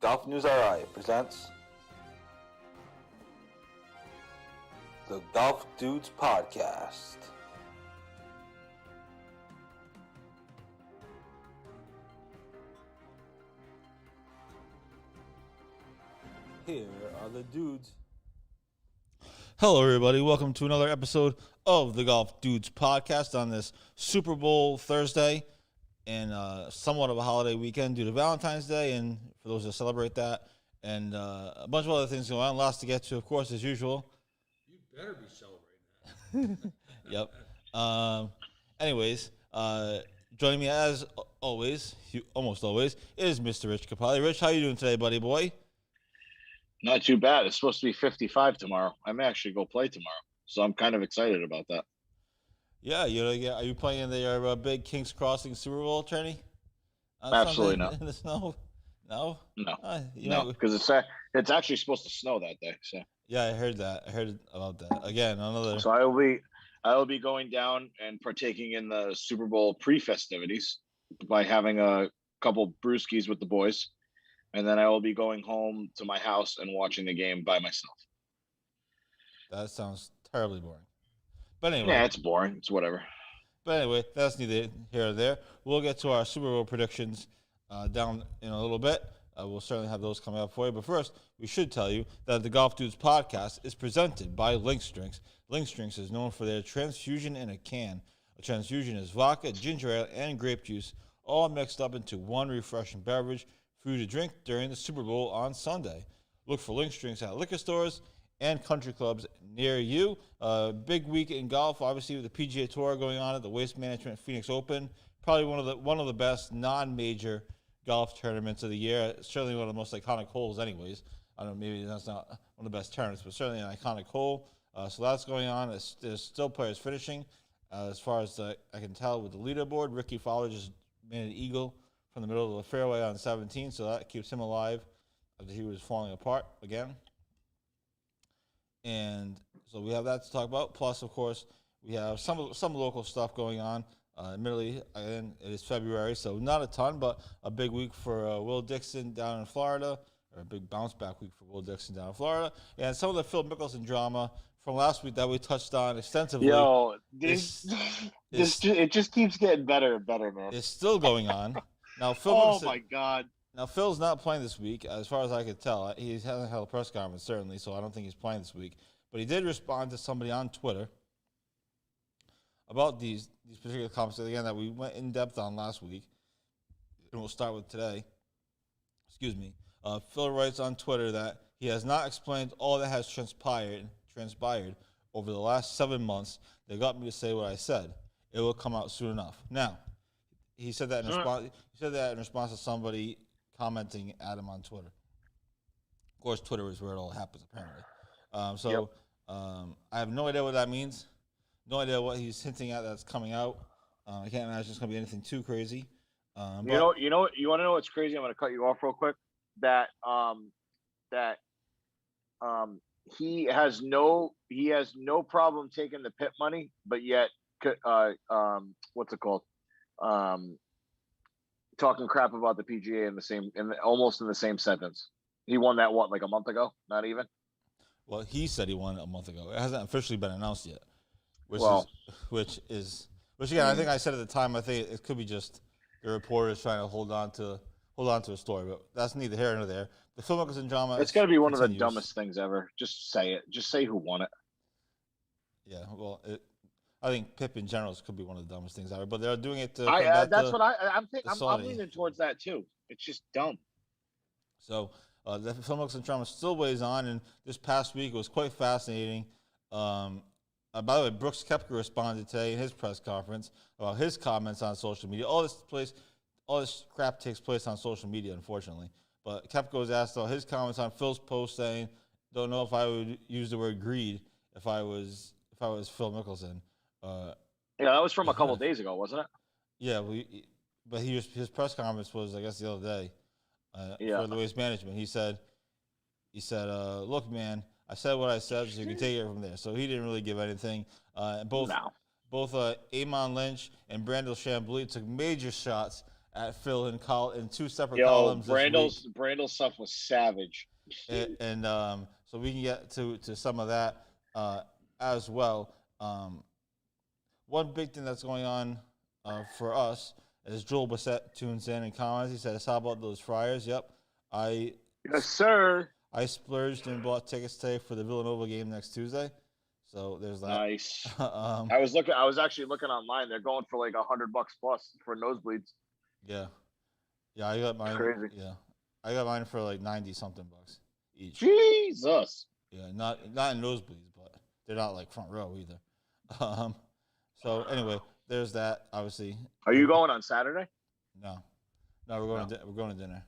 Golf News RI presents the Golf Dudes Podcast. Here are the dudes. Hello, everybody. Welcome to another episode of the Golf Dudes Podcast on this Super Bowl Thursday and somewhat of a holiday weekend due to Valentine's Day, and for those that celebrate that, and a bunch of other things going on. Lots to get to, of course, as usual. You better be celebrating that. Yep. Anyways, joining me as always, almost always, is Mr. Rich Capali. Rich, how you doing today, buddy boy? Not too bad. It's supposed to be 55 tomorrow. I may actually go play tomorrow, so I'm kind of excited about that. Yeah, are you playing in the big Kings Crossing Super Bowl tourney? Absolutely not. In the snow? No? No, because it's actually supposed to snow that day. So yeah, I heard that. I heard about that. Again, another. So I will be going down and partaking in the Super Bowl pre-festivities by having a couple brewskis with the boys, and then I will be going home to my house and watching the game by myself. That sounds terribly boring. But anyway. Yeah, it's boring. It's whatever. But anyway, that's neither here or there. We'll get to our Super Bowl predictions down in a little bit. We'll certainly have those coming up for you. But first, we should tell you that the Golf Dudes Podcast is presented by Lynx Drinks. Lynx Drinks is known for their transfusion in a can. A transfusion is vodka, ginger ale, and grape juice, all mixed up into one refreshing beverage for you to drink during the Super Bowl on Sunday. Look for Lynx Drinks at liquor stores and country clubs near you. Big week in golf, obviously, with the PGA Tour going on at the Waste Management Phoenix Open. Probably one of the best non-major golf tournaments of the year. Certainly one of the most iconic holes, anyways. I don't know, maybe that's not one of the best tournaments, but certainly an iconic hole. So that's going on. There's still players finishing. As far as I can tell with the leaderboard, Ricky Fowler just made an eagle from the middle of the fairway on 17, so that keeps him alive after he was falling apart again. And so we have that to talk about. Plus, of course, we have some local stuff going on. Admittedly, again, it is February, so not a ton, but a big week for Will Dixon down in Florida, or a big bounce-back week for Will Dixon down in Florida. And some of the Phil Mickelson drama from last week that we touched on extensively. Yo, it just keeps getting better and better, man. It's still going on. Now, my God. Now, Phil's not playing this week, as far as I could tell. He hasn't held a press conference, certainly, so I don't think he's playing this week. But he did respond to somebody on Twitter about these particular comments, again, that we went in depth on last week. And we'll start with today. Excuse me. Phil writes on Twitter that he has not explained all that has transpired over the last 7 months that got me to say what I said. It will come out soon enough. Now, he said that in response to somebody commenting at him on Twitter. Of course, Twitter is where it all happens, apparently. I have no idea what that means. No idea what he's hinting at that's coming out. I can't imagine it's going to be anything too crazy. You want to know what's crazy? I'm going to cut you off real quick. That he has no problem taking the PIP money, but yet what's it called? Talking crap about the PGA almost in the same sentence. He won that like a month ago? Not even. Well, he said he won it a month ago. It hasn't officially been announced yet. Which again, I think I said at the time, I think it could be just the reporters trying to hold on to a story, but that's neither here nor there. The Phil Mickelson drama. It's going to be one of the dumbest things ever. Just say it. Just say who won it. Yeah, well, I think PIP in general could be one of the dumbest things ever, but they're doing it to. That's what I'm thinking. I'm leaning towards that too. It's just dumb. So the Phil Mickelson drama still weighs on, and this past week was quite fascinating. By the way, Brooks Koepka responded today in his press conference about his comments on social media. All this crap takes place on social media, unfortunately. But Koepka was asked about his comments on Phil's post, saying, "Don't know if I would use the word greed if I was Phil Mickelson." Yeah, that was from a couple of days ago, wasn't it? Yeah, but his press conference was, I guess, the other day for the Waste Management. He said, "Look, man, I said what I said, so you can take it from there." So he didn't really give anything. Both Eamon Lynch and Brandel Chambly took major shots at Phil in two separate Yo, columns this week. Brandel's stuff was savage. And so we can get to some of that as well. One big thing that's going on for us is Joel Bissett tunes in and comments. He says, "How about those Friars?" Yep, Yes, sir. I splurged and bought tickets today for the Villanova game next Tuesday. So there's that. Nice. I was actually looking online. They're going for like $100 plus for nosebleeds. Yeah, I got mine. Crazy. Yeah, I got mine for like 90 something bucks each. Jesus. Yeah, not in nosebleeds, but they're not like front row either. So anyway, there's that. Obviously. Are you going on Saturday? No, we're going to dinner.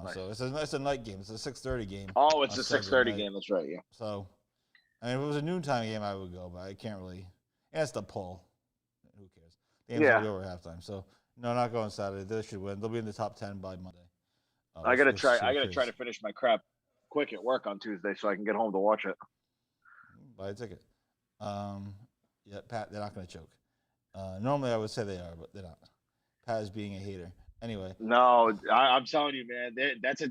Nice. So it's a night game. It's a 6:30 game. Oh, it's a 6:30 game. That's right. Yeah. So, I mean, if it was a noontime game, I would go, but I can't really. And it's the poll. Who cares? The game's already over halftime. So no, not going Saturday. They should win. They'll be in the top 10 by Monday. I gotta try to finish my crap quick at work on Tuesday so I can get home to watch it. Buy a ticket. Yeah, Pat, they're not going to choke. Normally, I would say they are, but they're not. Pat is being a hater. Anyway. No, I'm telling you, man. It's a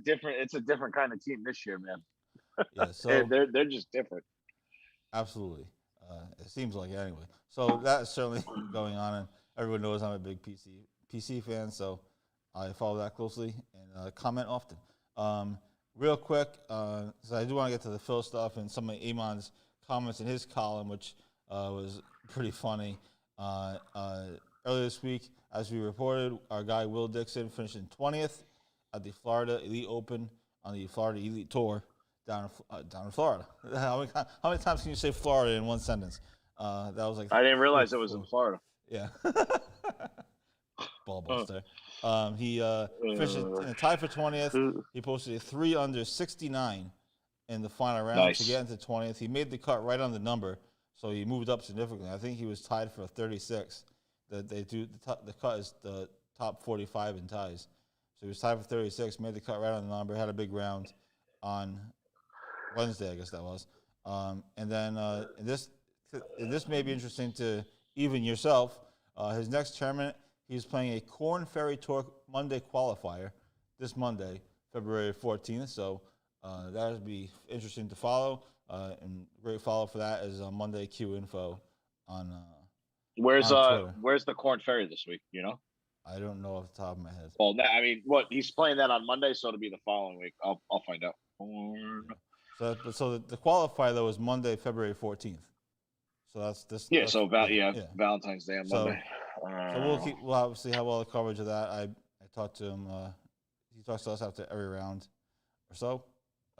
different kind of team this year, man. Yeah, so they're just different. Absolutely. It seems like it anyway. So that's certainly going on, and everyone knows I'm a big PC fan, so I follow that closely and comment often. Real quick, so I do want to get to the Phil stuff and some of Iman's comments in his column, which was pretty funny. Earlier this week, as we reported, our guy Will Dixon finished in 20th at the Florida Elite Open on the Florida Elite Tour down in Florida. How many times can you say Florida in one sentence? That was like I didn't realize it was in Florida. Yeah. Ballbuster. He finished in a tie for 20th. He posted a 3 under 69 in the final round to get into 20th. He made the cut right on the number, so he moved up significantly. I think he was tied for 36. The cut is the top 45 in ties. So he was tied for 36, made the cut right on the number, had a big round on Wednesday, I guess that was. And then this may be interesting to even yourself. His next tournament, he's playing a Corn Ferry Tour Monday qualifier this Monday, February 14th. So that would be interesting to follow. And great follow for that is Monday Q Info on Where's Twitter. Where's the Corn Ferry this week? You know? I don't know off the top of my head. Well, I mean, what he's playing that on Monday, so it'll be the following week. I'll find out. So the qualifier though is Monday, February 14th. So that's this. Yeah. That's, So Valentine's Day on Monday. So we'll obviously have all the coverage of that. I talked to him. He talks to us after every round or so.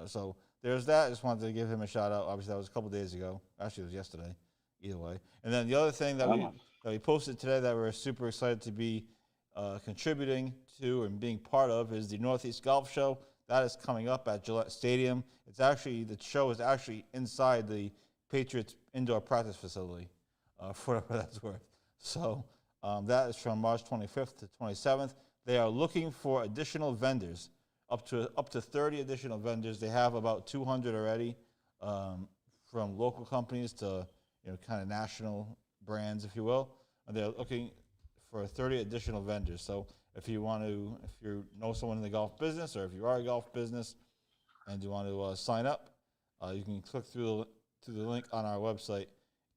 So there's that. I just wanted to give him a shout out. Obviously, that was a couple days ago. Actually, it was yesterday. Either way. And then the other thing that we posted today that we're super excited to be contributing to and being part of is the Northeast Golf Show. That is coming up at Gillette Stadium. The show is actually inside the Patriots indoor practice facility, for whatever that's worth. So that is from March 25th to 27th. They are looking for additional vendors, up to 30 additional vendors. They have about 200 already, from local companies to kind of national brands, if you will. And they're looking for 30 additional vendors. So if you know someone in the golf business, or if you are a golf business and you want to sign up, you can click through the link on our website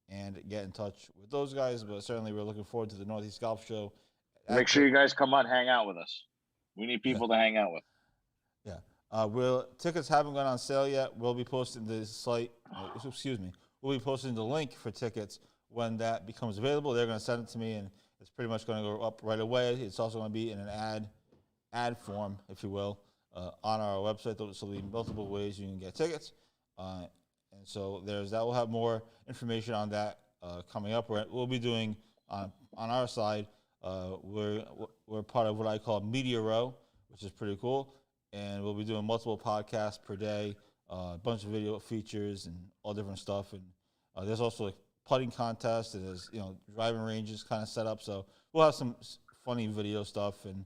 and get in touch with those guys. But certainly we're looking forward to the Northeast Golf Show. Make sure you guys come on, hang out with us. We need people to hang out with. Yeah. Tickets haven't gone on sale yet. We'll be posting the site. We'll be posting the link for tickets when that becomes available. They're going to send it to me, and it's pretty much going to go up right away. It's also going to be in an ad form, if you will, on our website. So there'll be multiple ways you can get tickets. And so there's that. We'll have more information on that coming up. We'll be doing on our side. We're part of what I call Media Row, which is pretty cool. And we'll be doing multiple podcasts per day, a bunch of video features and all different stuff. And there's also a putting contest, and there's driving ranges kind of set up. So we'll have some funny video stuff. And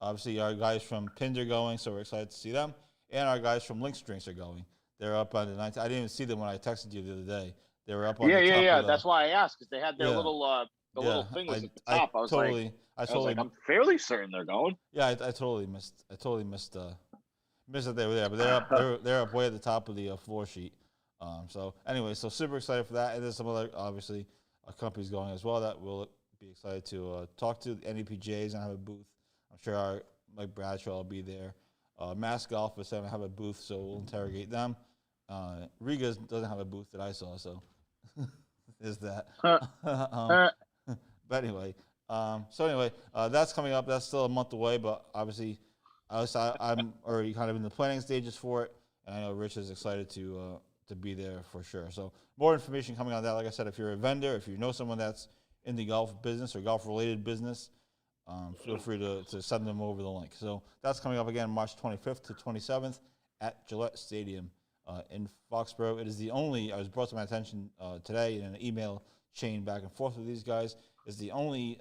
obviously our guys from Pinned are going, so we're excited to see them. And our guys from Links Drinks are going. They're up on the 19th. I didn't even see them when I texted you the other day. They were up on the top. Yeah. That's why I asked, because they had their little the little thing was at the I top. I was totally, like, I'm fairly certain they're going. yeah, I totally missed. I totally missed that they were there, but they're up way at the top of the floor sheet. So anyway, so super excited for that, and there's some other obviously companies going as well that we'll be excited to talk to. The NEPJ's and have a booth. I'm sure our Mike Bradshaw will be there. Mass Golf is going to have a booth, so we'll interrogate them. Riga doesn't have a booth that I saw, so is that. But anyway, that's coming up. That's still a month away, but obviously, I'm already kind of in the planning stages for it, and I know Rich is excited to be there for sure. So more information coming on that. Like I said, if you're a vendor, if you know someone that's in the golf business or golf-related business, feel free to send them over the link. So that's coming up again March 25th to 27th at Gillette Stadium in Foxborough. It is the only, I was brought to my attention today in an email chain back and forth with these guys, is the only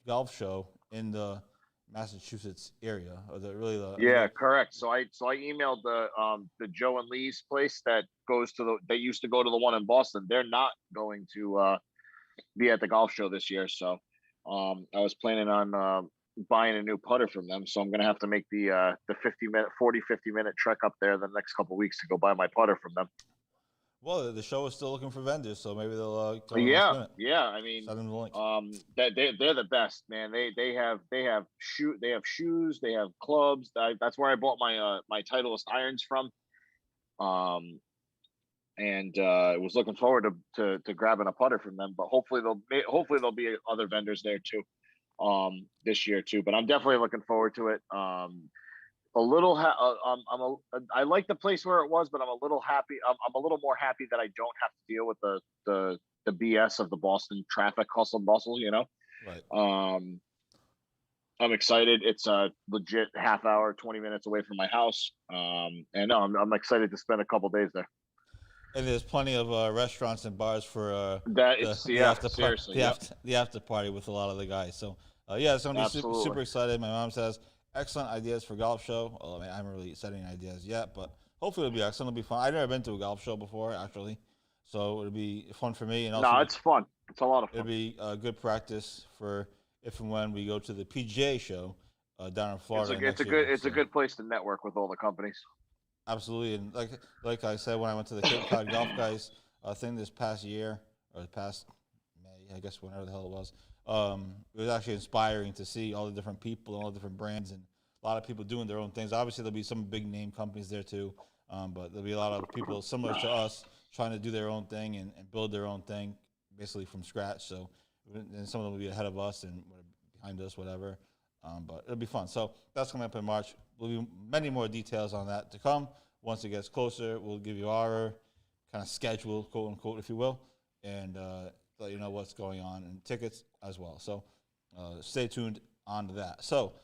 golf show in the Massachusetts area. Yeah, correct. So I emailed the Joe and Lee's place that they used to go to the one in Boston. They're not going to be at the golf show this year. So I was planning on buying a new putter from them. So I'm going to have to make the 50 minute trek up there the next couple of weeks to go buy my putter from them. Well, the show is still looking for vendors, so maybe they'll yeah. I mean, send them the link. They're the best, man. They have shoes, they have clubs. That's where I bought my Titleist irons from. And was looking forward to grabbing a putter from them. But hopefully there'll be other vendors there too, this year too. But I'm definitely looking forward to it. I like the place where it was, but I'm a little happy. I'm a little more happy that I don't have to deal with the BS of the Boston traffic hustle and bustle. You know, right. I'm excited. It's a legit half hour, 20 minutes away from my house. And no, I'm excited to spend a couple days there. And there's plenty of restaurants and bars for the after party with a lot of the guys. So it's gonna be super excited. My mom says excellent ideas for golf show. Well, I mean, I haven't really set any ideas yet, but hopefully it'll be excellent. It'll be fun. I've never been to a golf show before, actually, so it'll be fun for me. And also, it's fun. It's a lot of fun. It'll be good practice for if and when we go to the PGA show down in Florida. It's a good place to network with all the companies. Absolutely, and like I said, when I went to the Cape Cod Golf Guys thing this past year, or past May, I guess whenever the hell it was actually inspiring to see all the different people and all the different brands and a lot of people doing their own things. Obviously, there'll be some big name companies there too, but there'll be a lot of people similar to us trying to do their own thing and build their own thing basically from scratch. So, and some of them will be ahead of us and behind us, whatever. But it'll be fun. So that's coming up in March. There'll be many more details on that to come. Once it gets closer, we'll give you our kind of schedule, quote unquote, if you will, and let you know what's going on and tickets as well. So stay tuned on to that. So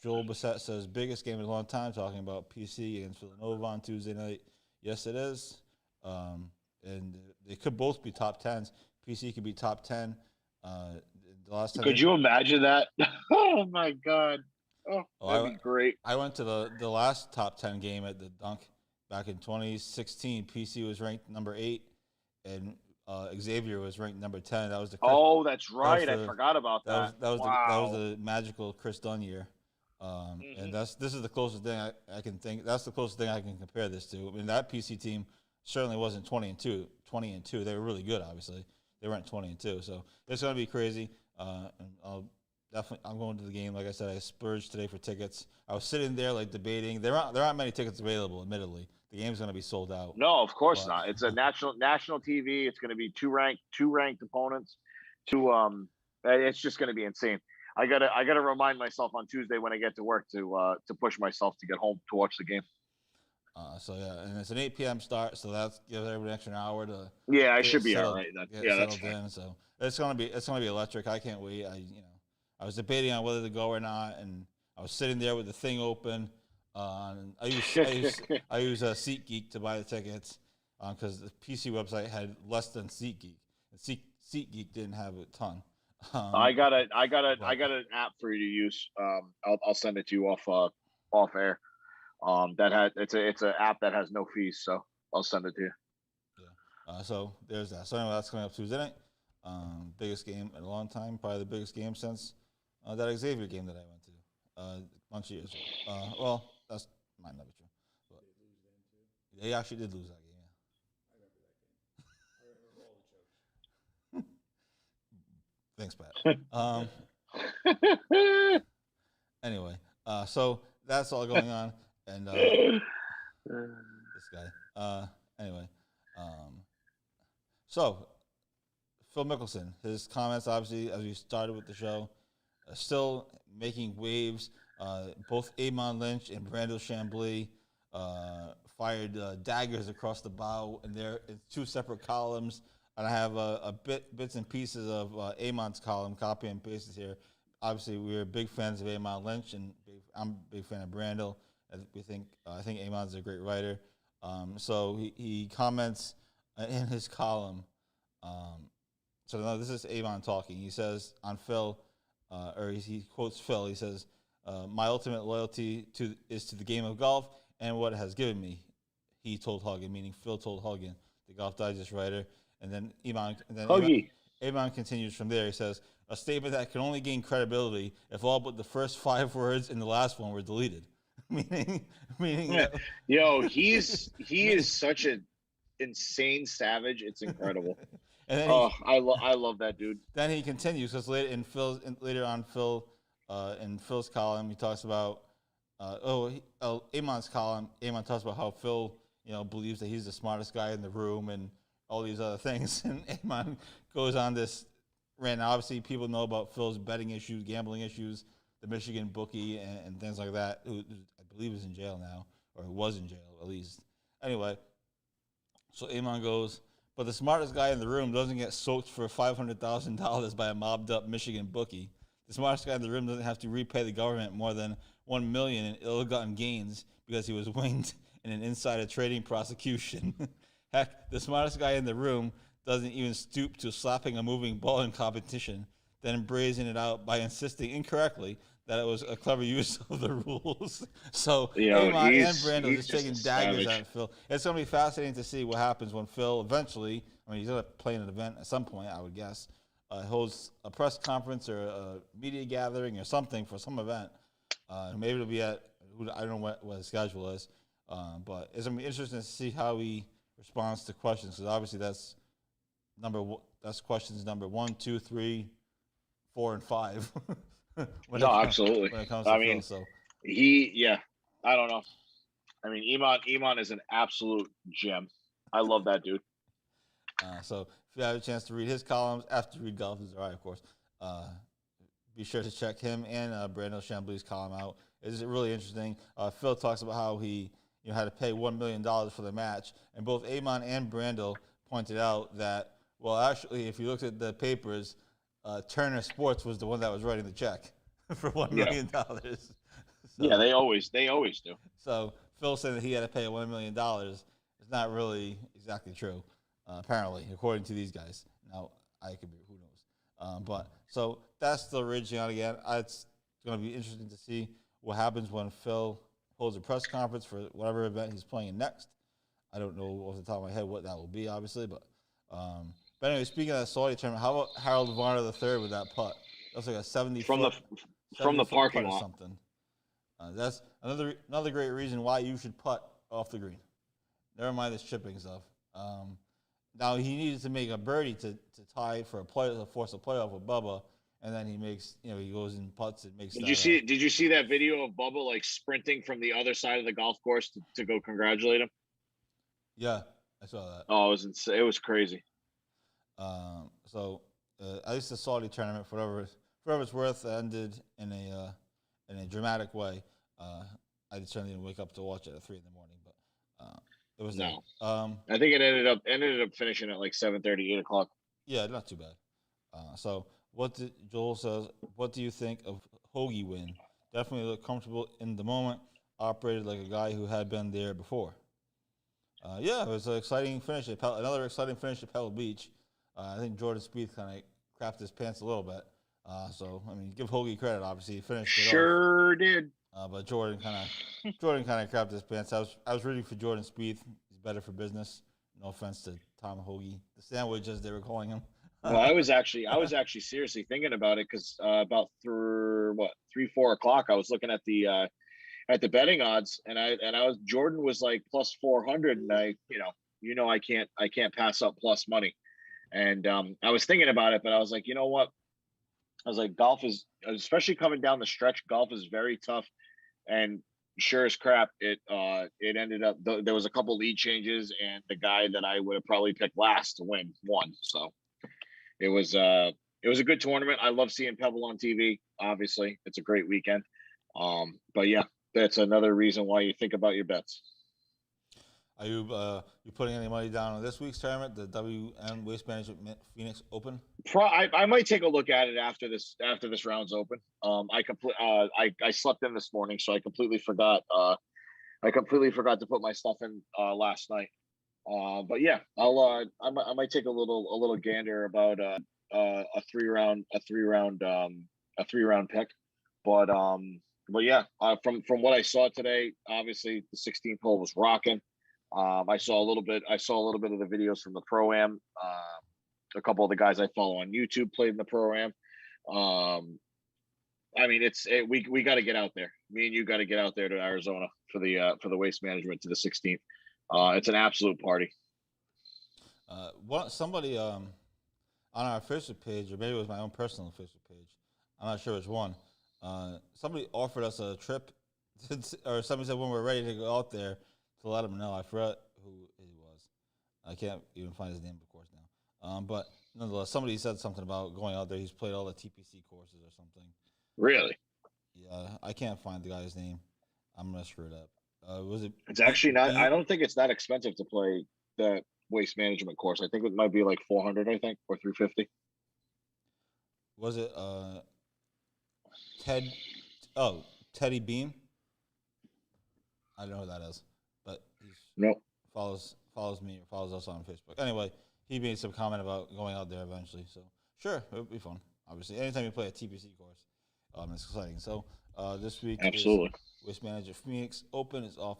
Joel Bissett says, biggest game in a long time, talking about PC against Villanova on Tuesday night. Yes, it is. And they could both be top 10s. PC could be top 10. The last time could you imagine that? Oh, my God. Oh, that'd be great. I went to the last top 10 game at the Dunk back in 2016. PC was ranked number 8, and Xavier was ranked number 10. That was the that's right. I forgot about that. That was the magical Chris Dunn year. And this is the closest thing I can think. That's the closest thing I can compare this to. I mean, that PC team certainly wasn't 20-2. 20-2. They were really good, obviously. They weren't 20-2. So it's going to be crazy. And I'm going to the game. Like I said, I splurged today for tickets. I was sitting there like debating. There aren't many tickets available, admittedly. The game's going to be sold out. No, of course not. It's a national TV. It's going to be two ranked opponents. It's just going to be insane. I gotta remind myself on Tuesday when I get to work to push myself to get home to watch the game. And it's an 8 p.m. start, so that gives everybody an extra hour to. Yeah, I should be all right. That's fine. So it's gonna be electric. I can't wait. I was debating on whether to go or not, and I was sitting there with the thing open. I use SeatGeek to buy the tickets because the PC website had less than SeatGeek, and SeatGeek didn't have a ton. I got an app for you to use. I'll send it to you off air. It's an app that has no fees, so I'll send it to you. Yeah. So there's that. So anyway, that's coming up Tuesday night. Biggest game in a long time, probably the biggest game since that Xavier game that I went to a bunch of years ago. Well, that's might not be true. But they actually did lose that game. Yeah. Thanks, Pat. Anyway, so that's all going on, and this guy. Anyway, so Phil Mickelson, his comments, obviously, as we started with the show, still making waves. Both Amon Lynch and Brandel Chambly fired daggers across the bow, and they're in two separate columns. And I have bits and pieces of Amon's column, copy and pasted here. Obviously, we're big fans of Amon Lynch, and I'm a big fan of Brandel. I think Amon's a great writer. So he comments in his column. So no, this is Amon talking. He says on Phil, or he quotes Phil. He says, "My ultimate loyalty is to the game of golf and what it has given me." He told Huggin, meaning Phil told Huggin, the Golf Digest writer. And then Amon continues from there. He says, "A statement that can only gain credibility if all but the first 5 words in the last one were deleted." meaning yeah. that, Yo, he is such an insane savage. It's incredible. and then I love that dude. Then he continues because later on in Phil's column he talks about Amon's column. Amon talks about how Phil believes that he's the smartest guy in the room and all these other things, and Amon goes on this rant. Obviously, people know about Phil's betting issues, gambling issues, the Michigan bookie, and things like that. Who I believe is in jail now, or was in jail at least. Anyway, so Amon goes, "But the smartest guy in the room doesn't get soaked for $500,000 by a mobbed-up Michigan bookie. The smartest guy in the room doesn't have to repay the government more than $1 million in ill-gotten gains because he was winged in an insider trading prosecution. Heck, the smartest guy in the room doesn't even stoop to slapping a moving ball in competition, then brazen it out by insisting incorrectly that it was a clever use of the rules." So Amon and Brandel just taking daggers at Phil. It's going to be fascinating to see what happens when Phil eventually, he's going to play in an event at some point, I would guess, holds a press conference or a media gathering or something for some event. Maybe it'll be I don't know what his schedule is, but it's going to be interesting to see how he responds to questions, because obviously that's questions number 1, 2, 3, 4, and 5. Absolutely. When it comes to Phil, so I don't know. Amon is an absolute gem. I love that dude. So if you have a chance to read his columns after you read Golf is Alright, of course, be sure to check him and Brandel Chambly's column out. It's really interesting. Phil talks about how he had to pay $1 million for the match, and both Amon and Brandel pointed out that, well, actually, if you looked at the papers, Turner Sports was the one that was writing the check for $1 million. So, yeah, they always do. So Phil saying that he had to pay $1 million is not really exactly true, apparently, according to these guys. Now, I could be, who knows? But so that's still raging on again. It's going to be interesting to see what happens when Phil holds a press conference for whatever event he's playing in next. I don't know off the top of my head what that will be, obviously, but anyway, speaking of that Saudi tournament, how about Harold Varner III with that putt? That's like a 70 from the parking lot or something. That's another great reason why you should putt off the green. Never mind this chipping stuff. Now he needed to make a birdie to tie for to force a playoff with Bubba, and then he makes he goes and putts and makes. Did you see that video of Bubba like sprinting from the other side of the golf course to go congratulate him? Yeah, I saw that. Oh, it was crazy. So at least the Saudi tournament, for whatever it's worth, ended in a dramatic way. I certainly didn't wake up to watch it at 3 a.m, but it was no. There. I think it ended up finishing at like 7:30, 8 o'clock. Yeah, not too bad. So Joel says, what do you think of Hoagie win? Definitely looked comfortable in the moment. Operated like a guy who had been there before. Yeah, it was an exciting finish. Another exciting finish at Pebble Beach. I think Jordan Spieth kind of crapped his pants a little bit. So give Hoagie credit. Obviously, he finished it Sure did. But Jordan kind of crapped his pants. I was rooting for Jordan Spieth. He's better for business. No offense to Tom Hoagie, the sandwich as they were calling him. Well, I was actually seriously thinking about it because about through 3-4 o'clock, I was looking at the betting odds, and I was Jordan was like plus 400, and I can't pass up plus money, and I was thinking about it, but I was like, you know what? I was like, golf is, especially coming down the stretch, golf is very tough, and sure as crap, it ended up there was a couple lead changes, and the guy that I would have probably picked last to win won. So it was a good tournament. I love seeing Pebble on TV. Obviously, it's a great weekend. But yeah, that's another reason why you think about your bets. Are you putting any money down on this week's tournament, the WM Waste Management Phoenix Open? I might take a look at it after this round's open. I slept in this morning, so I completely forgot. I completely forgot to put my stuff in last night. But yeah, I might take a little gander about a three round pick. But yeah, from what I saw today, obviously the 16th hole was rocking. I saw a little bit of the videos from the Pro-Am. A couple of the guys I follow on YouTube played in the Pro-Am. I mean, we got to get out there. Me and you got to get out there to Arizona for the Waste Management to the 16th. It's an absolute party. Somebody on our Facebook page, or maybe it was my own personal Facebook page, I'm not sure which one. Somebody offered us a trip, or somebody said when we're ready to go out there to let them know. I forgot who it was. I can't even find his name, of course, now. But nonetheless, somebody said something about going out there. He's played all the TPC courses or something. Really? Yeah, I can't find the guy's name. I'm gonna screw it up. Was it? It's actually not. I don't think it's that expensive to play the Waste Management course. I think it might be like 400. I think, or 350. Was it Ted? Oh, Teddy Beam. I don't know who that is, but he Nope. follows me or follows us on Facebook. Anyway, he made some comment about going out there eventually. So sure, it would be fun. Obviously, anytime you play a TPC course, it's exciting. So this week Absolutely. is Waste Manager Phoenix Open is off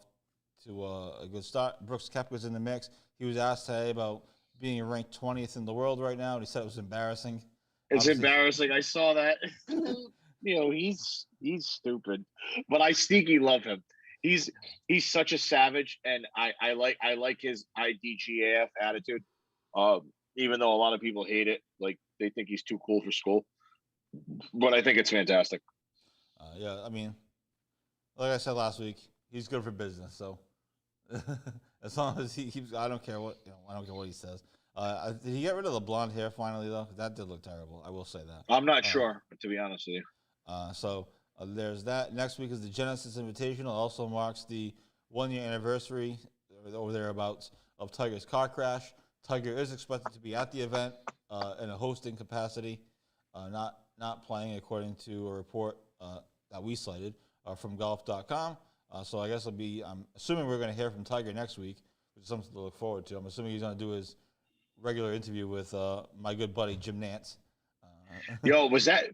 to a good start. Brooks Koepka's in the mix. He was asked today about being ranked 20th in the world right now, and he said it was embarrassing. It's Obviously, embarrassing. I saw that. He's stupid, but I sneaky love him. He's such a savage, and I like his IDGAF attitude. Even though a lot of people hate it, like they think he's too cool for school, but I think it's fantastic. yeah, I mean, like I said last week, he's good for business. So as long as he keeps, I don't care what he says. Did he get rid of the blonde hair finally though? That did look terrible. I will say that. I'm not sure, to be honest with you. So there's that. Next week is the Genesis Invitational. Also marks the 1-year anniversary or thereabouts of Tiger's car crash. Tiger is expected to be at the event in a hosting capacity, not playing according to a report that we cited from golf.com. So I guess I'm assuming we're going to hear from Tiger next week, which is something to look forward to. I'm assuming he's going to do his regular interview with my good buddy Jim Nantz. Yo, was that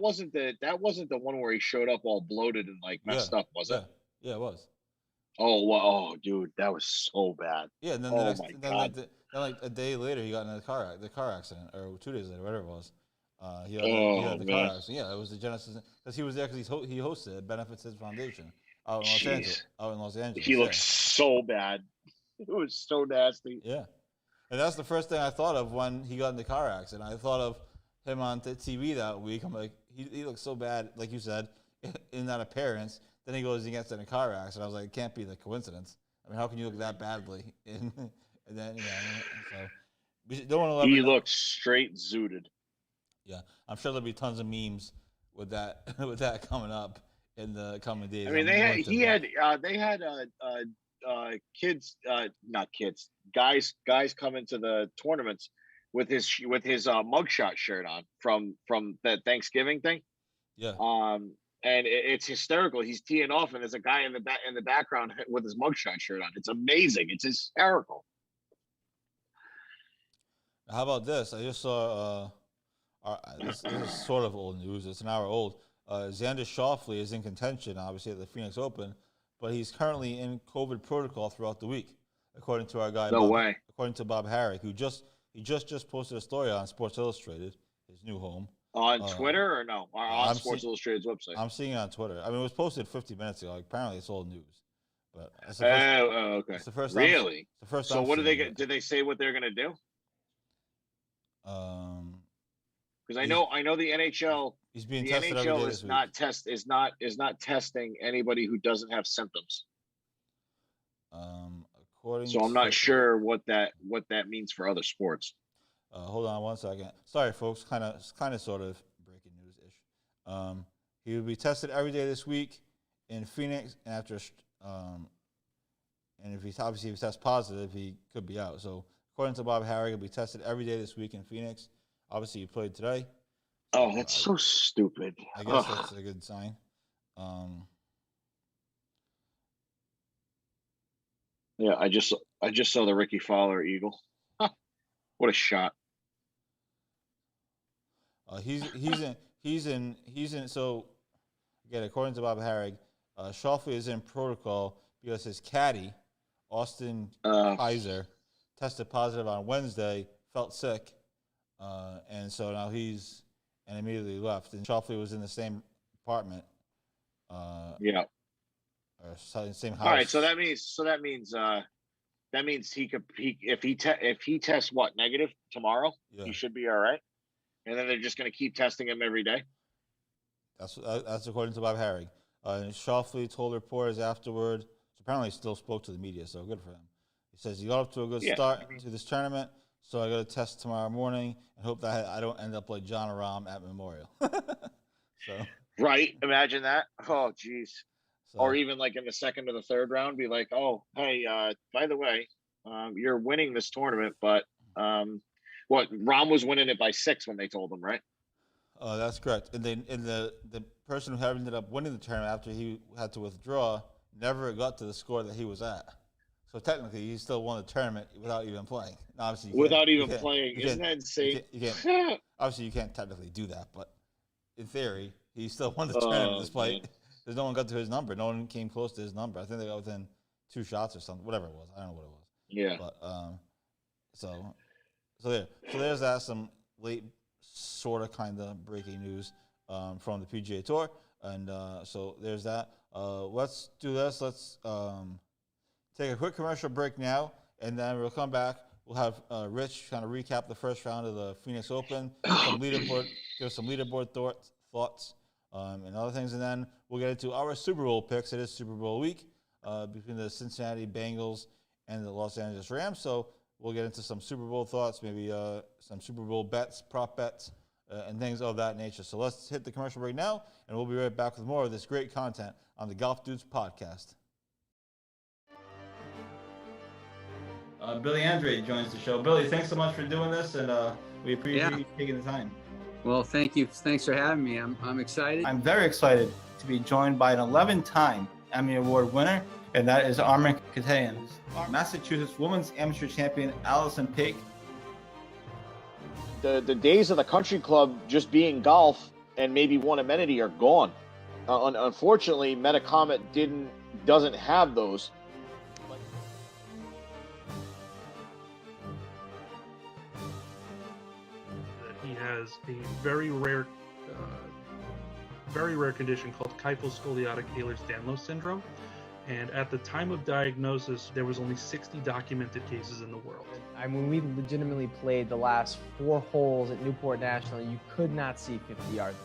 wasn't the one where he showed up all bloated and like messed up, was it? Yeah, it was. Oh, wow. Oh, dude, that was so bad. Yeah, and then like a day later, he got in the car accident, or 2 days later, whatever it was. He had the car accident. Yeah, it was the Genesis because he was there because he hosted it, benefits his foundation out in Los Angeles. He looks so bad. It was so nasty. Yeah, and that's the first thing I thought of when he got in the car accident. I thought of him on TV that week. I'm like, he looks so bad, like you said, in that appearance. Then he goes and gets in a car accident. I was like, it can't be the coincidence. I mean, how can you look that badly? And then, so we don't want to let he looked straight zooted. Yeah, I'm sure there'll be tons of memes with that coming up in the coming days. I mean, guys come into the tournaments with his mugshot shirt on from that Thanksgiving thing. Yeah. And it's hysterical. He's teeing off, and there's a guy in the background with his mugshot shirt on. It's amazing. It's hysterical. How about this? I just saw. This is sort of old news. It's an hour old. Xander Schofley is in contention, obviously, at the Phoenix Open, but he's currently in COVID protocol throughout the week, according to our guy. No way. According to Bob Harrick, who just He just posted a story on Sports Illustrated, his new home. On Twitter or no? Or on I'm Sports Illustrated's website? I'm seeing it on Twitter. I mean, it was posted 50 minutes ago. Like, apparently, it's old news. But that's Okay. It's the first really? It's the first so time. what do they get? Did they say what they're gonna do? Because I know the NHL. He's being the tested NHL every day is this not not testing anybody who doesn't have symptoms. So I'm not sure what that means for other sports. Hold on one second. Sorry, folks. Kind of, sort of breaking news ish. He will be tested every day this week in Phoenix, and after, and if he's tests positive, he could be out. So according to Bob Harry, he'll be tested every day this week in Phoenix. Obviously, he played today. Oh, that's so stupid. I guess that's a good sign. Yeah, I just saw the Ricky Fowler Eagle. What a shot! He's in. So again, according to Bob Harrig, Schofley is in protocol because his caddy, Austin Kaiser, tested positive on Wednesday, felt sick, and so now he's immediately left. And Schofley was in the same apartment. Yeah. Or same house. All right, so that means if he tests what, negative tomorrow, he should be all right. And then they're just going to keep testing him every day. That's according to Bob Harrig. And Schofley told reporters afterward. So apparently, he still spoke to the media, so good for him. He says he got up to a good start to this tournament, so I got to test tomorrow morning and hope that I don't end up like John Aram at Memorial. Right, imagine that. Oh, geez. So, or even like in the second or the third round, be like, oh, hey, by the way, you're winning this tournament, but Rom was winning it by 6 when they told him, right? That's correct. And then the person who ended up winning the tournament after he had to withdraw never got to the score that he was at. So technically, he still won the tournament without even playing. Now, obviously, without even playing, isn't that insane? Obviously, you can't technically do that, but in theory, he still won the tournament despite. Because no one got to his number. No one came close to his number. I think they got within 2 shots or something. Whatever it was. I don't know what it was. Yeah. But so there's that. Some late sort of kind of breaking news from the PGA Tour. And so there's that. Let's do this. Let's take a quick commercial break now, and then we'll come back. We'll have Rich kind of recap the first round of the Phoenix Open, give us some leaderboard thoughts. And other things, and then we'll get into our Super Bowl picks. It is Super Bowl week between the Cincinnati Bengals and the Los Angeles Rams, so we'll get into some Super Bowl thoughts, maybe some Super Bowl bets, prop bets, and things of that nature. So let's hit the commercial break now, and we'll be right back with more of this great content on the Golf Dudes podcast. Billy Andre joins the show. Billy, thanks so much for doing this, and we appreciate you taking the time. Well, thank you. Thanks for having me. I'm excited. I'm very excited to be joined by an 11-time Emmy Award winner, and that is Armin Katayan. Massachusetts Women's Amateur Champion Allison Paik. The days of the country club just being golf and maybe one amenity are gone. Unfortunately, Metacomet doesn't have those. He has a very rare condition called kyphoscoliotic Ehlers-Danlos syndrome. And at the time of diagnosis, there was only 60 documented cases in the world. I mean, we legitimately played the last 4 holes at Newport National. You could not see 50 yards.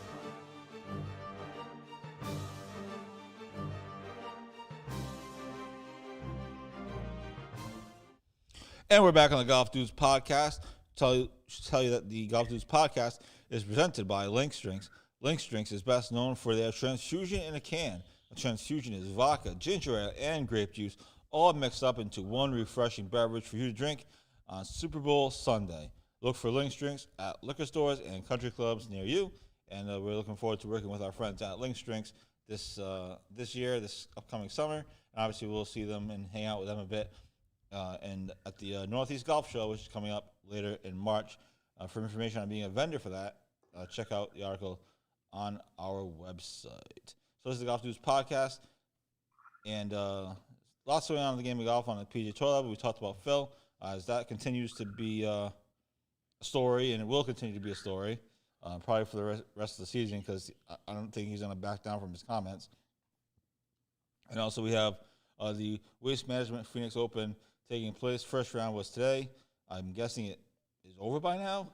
And we're back on the Golf Dudes podcast. Tell you that the Golf Dudes podcast is presented by Lynx Drinks. Lynx Drinks is best known for their transfusion in a can. A transfusion is vodka, ginger ale, and grape juice, all mixed up into one refreshing beverage for you to drink on Super Bowl Sunday. Look for Lynx Drinks at liquor stores and country clubs near you, and we're looking forward to working with our friends at Lynx Drinks this upcoming summer. And obviously, we'll see them and hang out with them a bit. And at the Northeast Golf Show, which is coming up later in March. For information on being a vendor for that, check out the article on our website. So this is the Golf Dudes podcast, and lots going on in the game of golf on the PGA Tour level. We talked about Phil as that continues to be a story, and it will continue to be a story, probably for the rest of the season, because I don't think he's going to back down from his comments. And also we have the Waste Management Phoenix Open taking place. First round was today. I'm guessing it is over by now.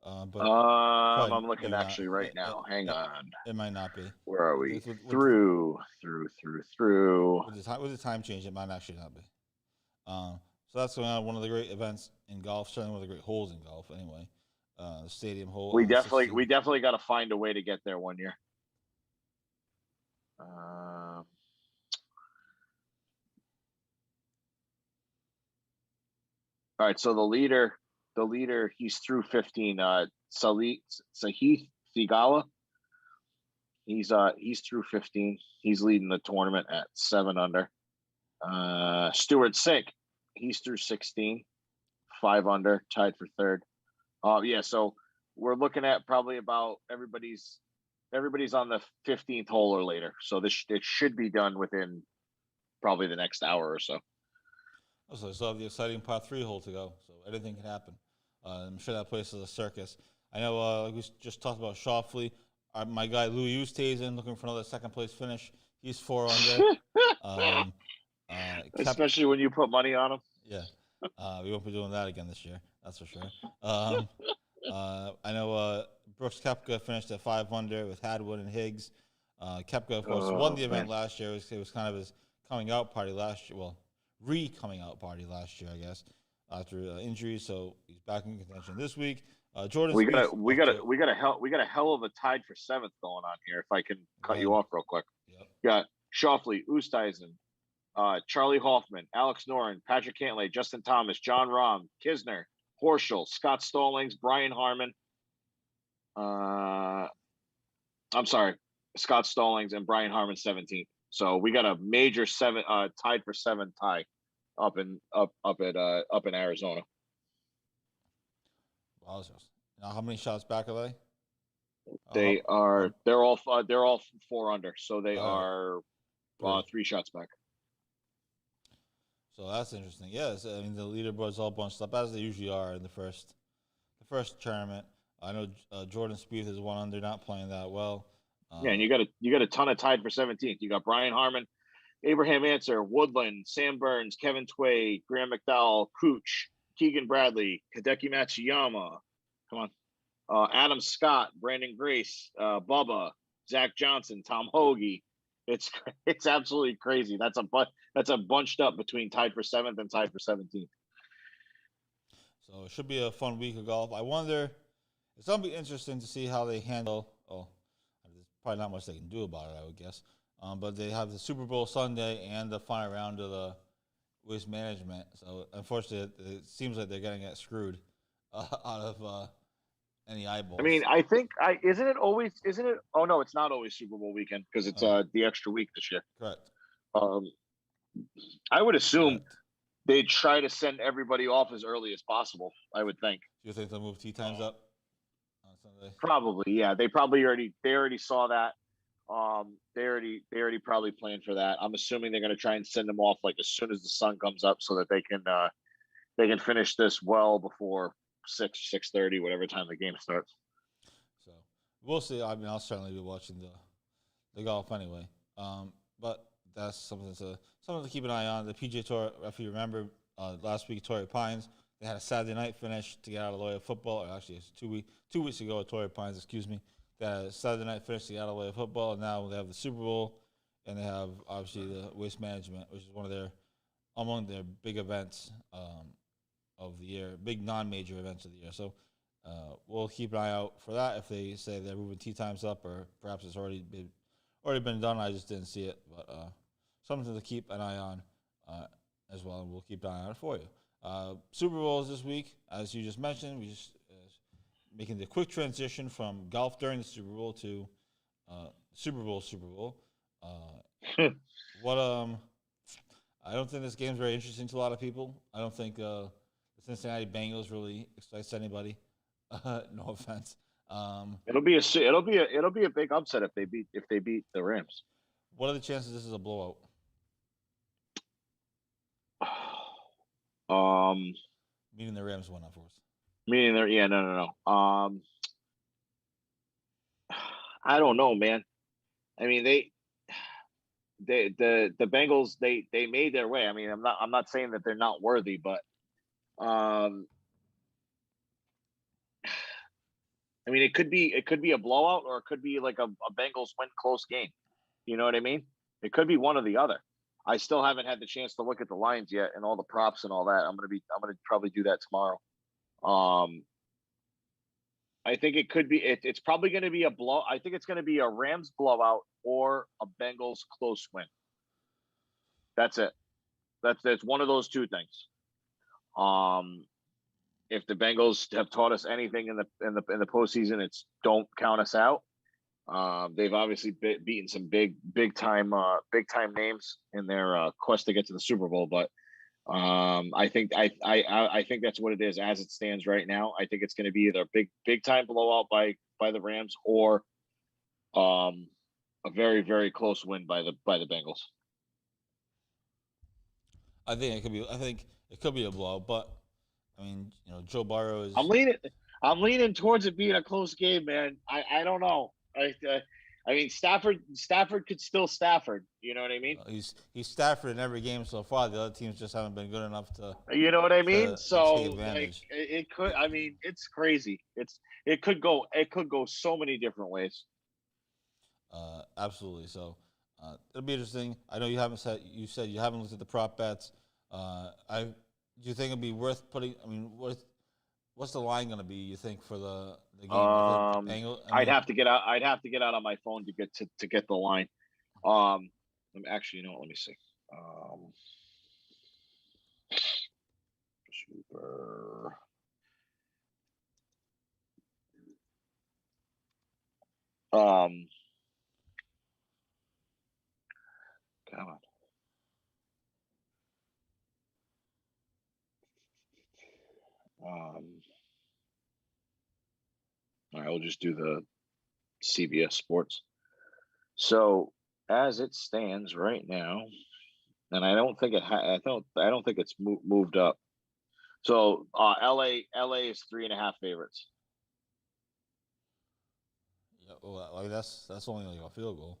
But I'm looking actually right now. Hang on. It might not be. Where are we? With Through. With the time change, it might actually not be. So that's going on. One of the great events in golf. Certainly one of the great holes in golf. Anyway, the stadium hole. We definitely got to find a way to get there one year. All right. So the leader, he's through 15. Sahith Thigala. He's through 15. He's leading the tournament at 7 under. Stuart Sink, he's through 16, 5 under, tied for 3rd. Yeah, so we're looking at probably about everybody's on the 15th hole or later. So it should be done within probably the next hour or so. Also, I still have the exciting par 3 hole to go, so anything can happen. I'm sure that place is a circus. I know we just talked about Schofley. My guy Louis Oosthuizen looking for another second place finish. He's 4 under. Especially when you put money on him. Yeah, we won't be doing that again this year. That's for sure. I know Brooks Koepka finished at 5 under with Hadwin and Higgs. Koepka, of course, won the event last year. It was kind of his coming out party last year. Well, coming out party last year, I guess, after injury. So he's back in contention this week. Jordan, we got a hell of a tied for 7th going on here. If I can cut you off real quick. Yep. Got Schofley, Oosthuizen, Charlie Hoffman, Alex Noren, Patrick Cantlay, Justin Thomas, John Rahm, Kisner, Horschel, Scott Stallings, Brian Harmon. Scott Stallings and Brian Harmon 17th. So we got a major tied for 7 tie up in Arizona. Wow. Now, how many shots back are they? They're all 4 under, so they are 3 shots back. So that's interesting. Yes, I mean the leaderboard's all bunched up as they usually are in the first tournament. I know Jordan Spieth is 1 under, not playing that well. Yeah, and you got a ton of tied for 17th. You got Brian Harmon, Abraham Answer, Woodland, Sam Burns, Kevin Tway, Graham McDowell, Cooch, Keegan Bradley, Hideki Matsuyama. Come on, Adam Scott, Brandon Grace, Bubba, Zach Johnson, Tom Hoagie. It's absolutely crazy. That's a bunched up between tied for 7th and tied for 17th. So it should be a fun week of golf. I wonder. It's gonna be interesting to see how they handle. Oh, there's probably not much they can do about it, I would guess. But they have the Super Bowl Sunday and the final round of the Waste Management. So unfortunately, it seems like they're getting it screwed out of any eyeballs. I mean, I think isn't it? Oh no, it's not always Super Bowl weekend because it's the extra week this year. Correct. I would assume they'd try to send everybody off as early as possible. I would think. Do you think they'll move tee times up on Sunday? Probably, yeah. They already saw that. They already probably planned for that. I'm assuming they're going to try and send them off like as soon as the sun comes up, so that they can finish this well before 6:30, whatever time the game starts. So we'll see. I mean, I'll certainly be watching the golf anyway. But that's something to keep an eye on. The PGA Tour, if you remember, last week Torrey Pines, they had a Saturday night finish to get out of the way of football. Or actually, it's 2 weeks ago at Torrey Pines. Excuse me. They had a Saturday night finish to get out of the way of football, and now they have the Super Bowl, and they have obviously the Waste Management, which is among their big events of the year, big non-major events of the year. So we'll keep an eye out for that. If they say they're moving tee times up, or perhaps it's already been done, I just didn't see it. But something to keep an eye on as well, and we'll keep an eye on it for you. Super Bowls this week, as you just mentioned. We just making the quick transition from golf during the Super Bowl to Super Bowl. I don't think this game's very interesting to a lot of people. I don't think the Cincinnati Bengals really excites anybody. No offense. It'll be a big upset if they beat the Rams. What are the chances this is a blowout? Meaning the Rams won, of course. Meaning they're no. I don't know, man. I mean, the Bengals they made their way. I mean, I'm not saying that they're not worthy, but I mean, it could be a blowout, or it could be like a Bengals win close game. You know what I mean? It could be one or the other. I still haven't had the chance to look at the lines yet and all the props and all that. I'm gonna probably do that tomorrow. I think it could be. It's probably going to be a blow. I think it's going to be a Rams blowout or a Bengals close win. That's it. That's one of those two things. If the Bengals have taught us anything in the postseason, it's don't count us out. They've obviously beaten some big time names in their quest to get to the Super Bowl, but I think that's what it is as it stands right now. I think it's going to be either a big time blowout by the Rams, or a very, very close win by the Bengals. I think it could be a blowout, but I mean, Joe Burrow is. I'm leaning towards it being a close game, man. I don't know. I mean, Stafford could still Stafford. You know what I mean? He's Stafford in every game so far. The other teams just haven't been good enough to. You know what I mean? To So take advantage. like it could. I mean, it's crazy. It could go so many different ways. Absolutely. So it'll be interesting. I know you said you haven't looked at the prop bets. Do you think it'd be worth putting? I mean, what's the line going to be? You think for the game? I'd have to get out. I'd have to get out on my phone to get the line. Actually, let me see. Super. Come on. All right, we'll just do the CBS Sports. So as it stands right now, and I don't think I don't think it's moved up. So LA is 3.5 favorites. Yeah, well, that's only like a field goal.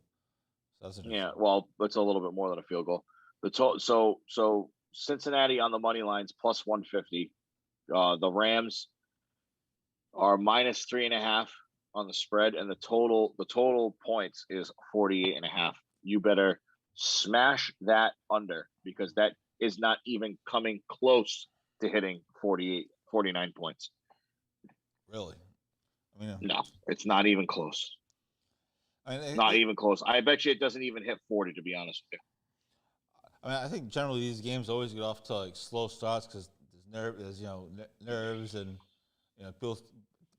So that's yeah, well, it's a little bit more than a field goal. So Cincinnati on the money lines plus 150. The Rams are minus 3.5 on the spread, and the total points is 48.5. You better smash that under, because that is not even coming close to hitting 49 points. Really? I mean, no, it's not even close. Not even close. I bet you it doesn't even hit 40, to be honest with you. I mean, I think generally these games always get off to like slow starts because there's nerves, and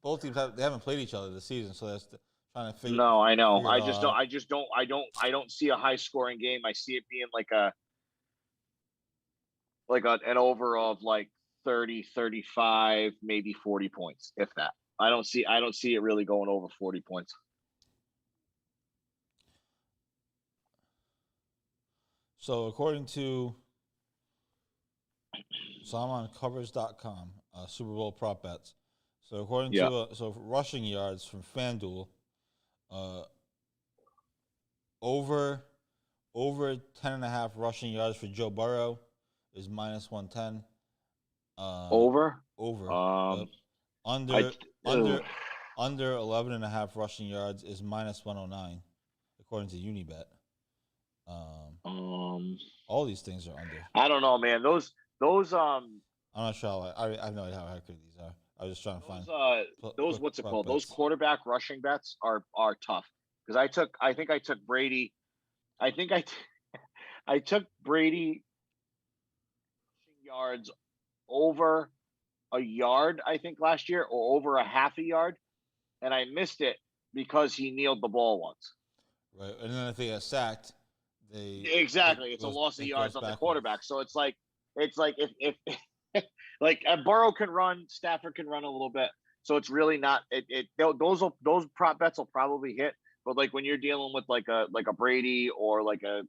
both teams haven't played each other this season, so that's trying to figure. No, I know. I don't see a high scoring game. I see it being like an over of like 30, 35, maybe 40 points, if that. I don't see it really going over 40 points. So according to I'm on covers.com, Super Bowl prop bets. So according to rushing yards from FanDuel, over 10.5 rushing yards for Joe Burrow is minus 110. Over. Under 11.5 rushing yards is minus 109, according to Unibet. All these things are under. I don't know, man. Those I'm not sure. I have no idea how accurate these are. I was just trying to find those. What's it called? Bets. Those quarterback rushing bets are tough, because I think I took Brady. I think I took Brady yards over a yard, I think, last year, or over a half a yard, and I missed it because he kneeled the ball once. Right, and then if they get sacked, it's a loss of yards on the quarterback. So it's like if like Burrow can run, Stafford can run a little bit. So it's really not those prop bets will probably hit. But like when you're dealing with like a Brady or like a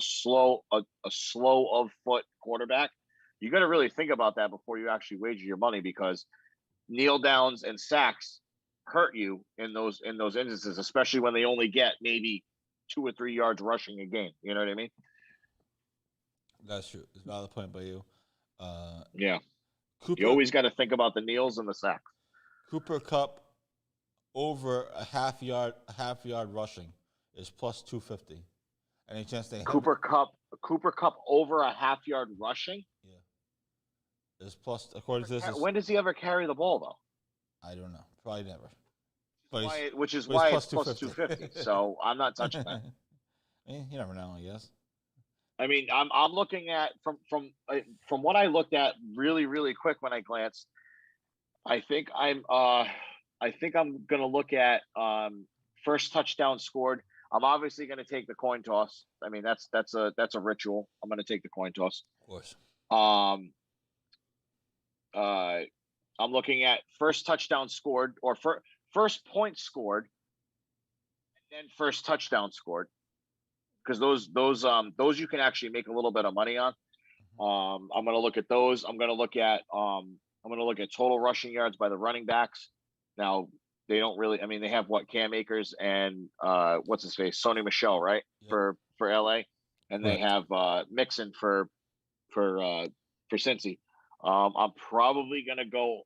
slow of foot quarterback, you got to really think about that before you actually wager your money, because kneel downs and sacks hurt you in those instances, especially when they only get maybe 2 or 3 yards rushing a game. You know what I mean? That's true. It's a valid point by you. Yeah. Cooper, You always got to think about the kneels and the sacks. Cooper Cup over a half yard rushing is plus 250. Any chance they have Cooper Cup over a half yard rushing? Yeah. Is plus, according to this. When does he ever carry the ball, though? I don't know. Probably never. Which is but why he's it's plus 250. So I'm not touching that. You never know, I guess. I mean, I'm looking at from what I looked at really quick when I glanced. I think I'm gonna look at first touchdown scored. I'm obviously gonna take the coin toss. I mean, that's a ritual. I'm gonna take the coin toss. Of course. I'm looking at first touchdown scored or first point scored, and then first touchdown scored. Because those you can actually make a little bit of money on. I'm gonna look at those. I'm gonna look at total rushing yards by the running backs. Now they don't really. I mean, they have Cam Akers and what's his face, Sony Michel, right? Yep. For LA, and they have Mixon for Cincy. I'm probably gonna go,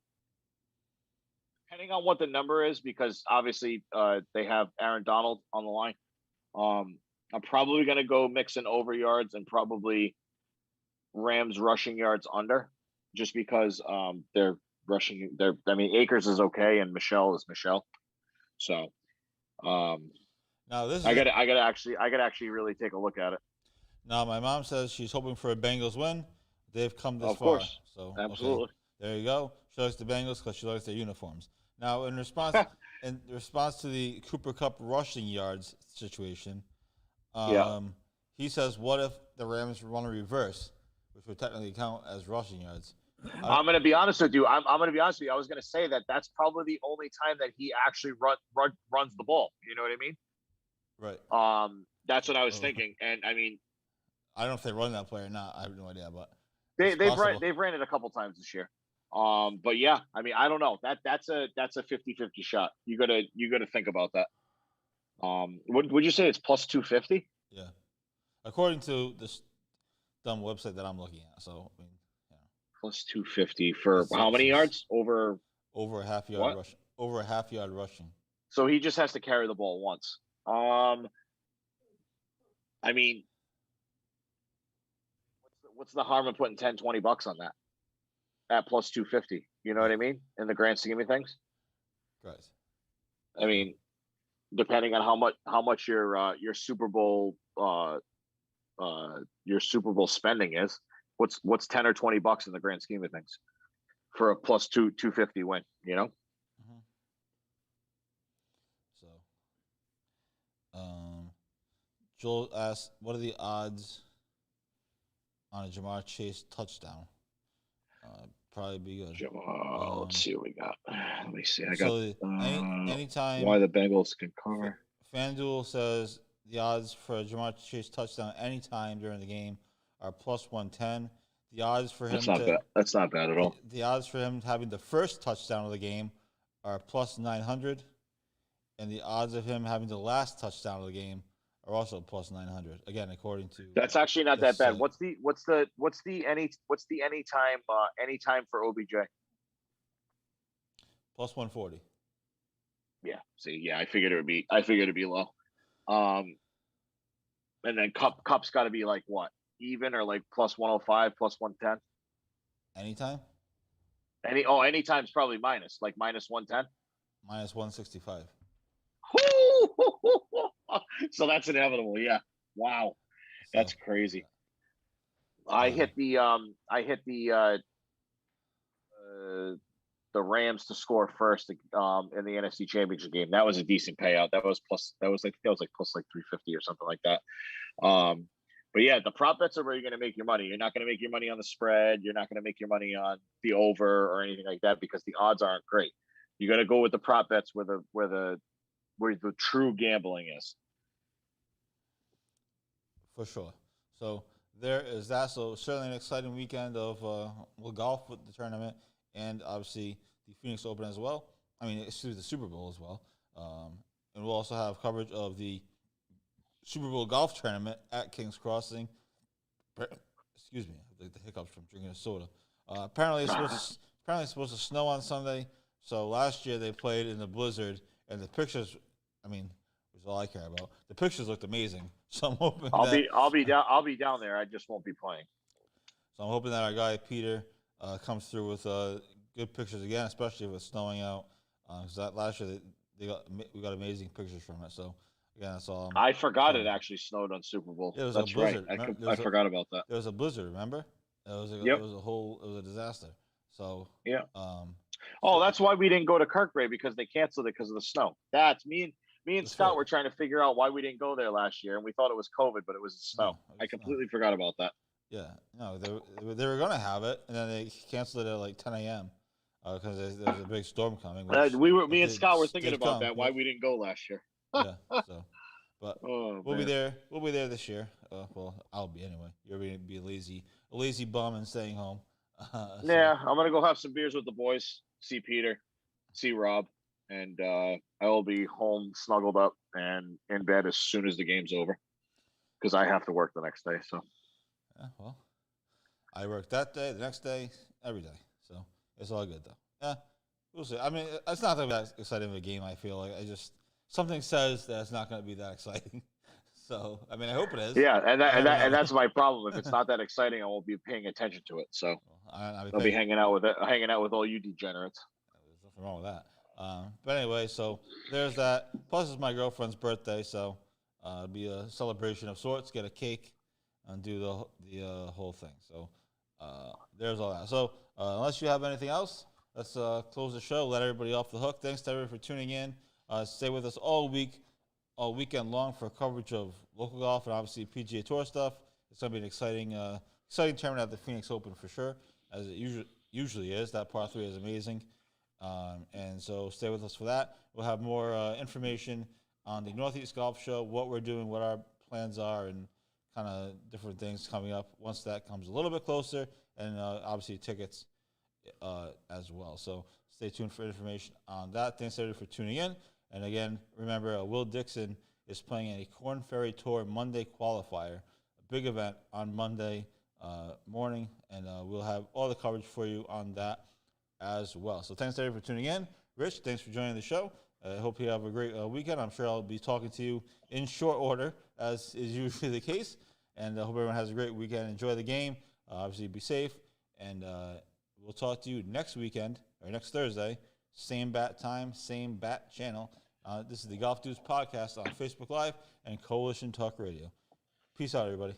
depending on what the number is, because obviously they have Aaron Donald on the line. I'm probably going to go Mixon over yards and probably Rams rushing yards under, just because they're rushing. I mean, Akers is okay and Michelle is Michelle. So now this I got to actually really take a look at it. Now my mom says she's hoping for a Bengals win. They've come this far. Of course. So absolutely. Okay. There you go. She likes the Bengals because she likes their uniforms. Now in response to the Cooper Cup rushing yards situation. He says, what if the Rams run a reverse, which would technically count as rushing yards? I'm going to be honest with you. I'm going to be honest with you. I was going to say that's probably the only time that he actually runs the ball. You know what I mean? Right. That's what I was thinking. And I mean, I don't know if they run that play or not. I have no idea, but they've ran it a couple times this year. But yeah, I mean, I don't know. That's a 50-50 shot. You gotta think about that. Would you say it's plus 250? Yeah, according to this dumb website that I'm looking at. So I mean, yeah. Plus 250 for how many yards? Over a half yard rush. Over a half yard rushing. So he just has to carry the ball once. I mean, what's the harm of putting $10-20 on that at plus 250? You know what I mean? In the grand scheme of things. Right. I mean, depending on how much your Super Bowl spending is, what's 10 or $20 in the grand scheme of things for a plus 250 win, you know? Mm-hmm. So Joel asked, what are the odds on a Jamar Chase touchdown? Probably be good. Let's see what we got. Let me see. Anytime. Why the Bengals can cover. FanDuel says the odds for a Jamar Chase touchdown anytime during the game are plus 110. The odds for him That's not bad at all. The odds for him having the first touchdown of the game are plus 900, and the odds of him having the last touchdown of the game are also plus 900. Again, according to that's actually not that bad. What's the anytime for OBJ? Plus 140. Yeah. See, yeah, I figured it'd be low. And then Cup's got to be like what, even or like plus 105, plus 110. Anytime. Anytime's probably minus 110. Minus 165. So that's inevitable. Yeah. Wow. That's crazy. I hit the Rams to score first in the NFC Championship game. That was a decent payout. That was plus like plus 350 or something like that. But yeah, the prop bets are where you're going to make your money. You're not going to make your money on the spread. You're not going to make your money on the over or anything like that because the odds aren't great. You got to go with the prop bets where the true gambling is. For sure. So there is that. So certainly an exciting weekend of golf with the tournament and obviously the Phoenix Open as well. I mean, excuse me, the Super Bowl as well. And we'll also have coverage of the Super Bowl golf tournament at Kings Crossing. Excuse me, the hiccups from drinking a soda. Apparently, it's supposed to snow on Sunday. So last year they played in the blizzard, and the pictures, I mean, which is all I care about. The pictures looked amazing. So I'm hoping I'll be down there. I just won't be playing. So I'm hoping that our guy Peter comes through with good pictures again, especially if it's snowing out. Because that last year we got amazing pictures from it. So again, that's all. I forgot it actually snowed on Super Bowl. It was That's a blizzard. right. I forgot about that. There was a blizzard. Remember? It was Yep. It was a disaster. So yeah. Oh, that's why we didn't go to Kirkbride, because they canceled it because of the snow. That's me and Scott were trying to figure out why we didn't go there last year, and we thought it was COVID, but it was the snow. No, I completely forgot about that. Yeah, no, they were going to have it, and then they canceled it at like 10 a.m. Because there was a big storm coming. Me and Scott were thinking about that. Why we didn't go last year? Yeah. So, but we'll be there. We'll be there this year. Well, I'll be anyway. You're going to be a lazy bum and staying home. Yeah, I'm gonna go have some beers with the boys. See Peter, see Rob, and I will be home, snuggled up, and in bed as soon as the game's over, because I have to work the next day. So. Yeah, well, I work that day, the next day, every day. So it's all good, though. Yeah, we'll see. I mean, it's not that exciting of a game, I feel like. Something says that it's not going to be that exciting. So, I mean, I hope it is. Yeah, and that's my problem. If it's not that exciting, I won't be paying attention to it. So I'll be hanging out with all you degenerates. There's nothing wrong with that. But anyway, so there's that. Plus, it's my girlfriend's birthday, so it'll be a celebration of sorts. Get a cake and do the whole thing. So there's all that. So unless you have anything else, let's close the show. Let everybody off the hook. Thanks to everybody for tuning in. Stay with us all weekend long for coverage of local golf and obviously PGA Tour stuff. It's going to be an exciting tournament at the Phoenix Open for sure, as it usually is. That par 3 is amazing. And so stay with us for that. We'll have more information on the Northeast Golf Show, what we're doing, what our plans are, and kind of different things coming up once that comes a little bit closer, and obviously tickets as well. So stay tuned for information on that. Thanks everybody for tuning in. And again, remember, Will Dixon is playing in a Corn Ferry Tour Monday qualifier, a big event on Monday morning, and we'll have all the coverage for you on that as well. So thanks everybody for tuning in. Rich, thanks for joining the show. I hope you have a great weekend. I'm sure I'll be talking to you in short order, as is usually the case. And I hope everyone has a great weekend. Enjoy the game. Obviously, be safe. And we'll talk to you next weekend, or next Thursday. Same bat time, same bat channel. This is the Golf Dudes Podcast on Facebook Live and Coalition Talk Radio. Peace out, everybody.